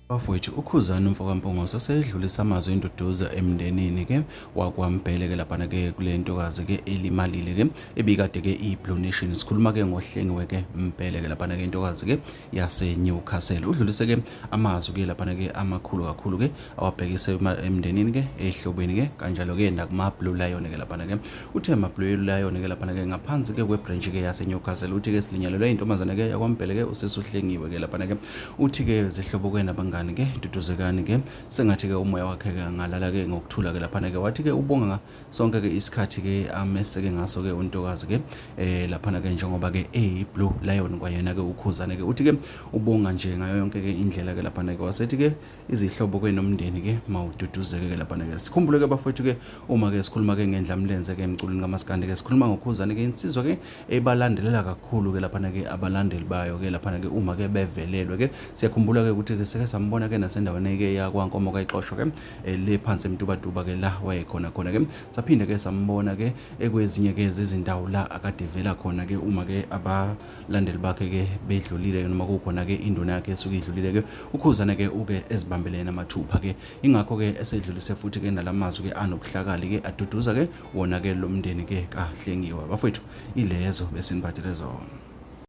Bafowethu uKhuzani Mfokampongoso seyedlulisa amazwi enduduzo emndenini ke wakwaMbhele ke laphana ke kule ntokazi ke elimalile ke ebikade ke iBlue Nation. Sikhuluma ke ngohlengiwe ke Mbhele ke laphana ke intokazi ke yase Newcastle. Udlulise ke amazwi ke laphana ke amakhulu kakhulu ke awabhekise emndenini ke ehlobeni ke kanjalo ke nakuma Blue Lion ke laphana ke uThema Blue Lion ke laphana ke ngaphansi ke kwebranch ke yase Newcastle uthi ke silinyalelwe intombazana ke yakwaMbhele ke usesuhlengiwe ke laphana ke uthi ke zihlobo ke nabangani ke duduzekani ke sengathi ke umoya wakhe ke ngalala ke ngokuthula ke laphana ke wathi ke ubonga sonke ke isikhathi ke ameseke ngaso ke untokazi ke laphana ke njengoba ke Blue Lion kwayena ke uKhuzani ke uthi ke ubonga nje ngayo yonke ke indlela ke laphana ke wasethi ke izihlobo ke nomndeni ke mawududuzeke ke laphana ke sikhumbule ke bafowethu ke uma ke sikhuluma ke ngendlamlenze ke emculweni kaMaskandi ke sikhuluma ngoKhuzani ke insizwa ke ebalandelela kakhulu ke laphana ke abalandeli bayo ke laphana ke uma ke bevelelwe ke siyakhumbula ke ukuthi ke seke sambona ke nasendaweni ke yakwaNkomo kaXoxo ke le phansi emtubaduba ke la wayekhona ke saphinde ke sambona ke ekwezinye ke izindawo la akade vela khona ke uma ke abalandeli bakhe ke bedlulile noma kukhona ke induna yakhe esuke idlulile ke uKhuzani ke uke ezibambelene amathupha ke ingakho ke esedlulise futhi ke nalamazwi ke anobuhlakali ke aduduza ke wona ke lo mndeni ke kahlengiwe bafowethu ilezo besiniphathele zona.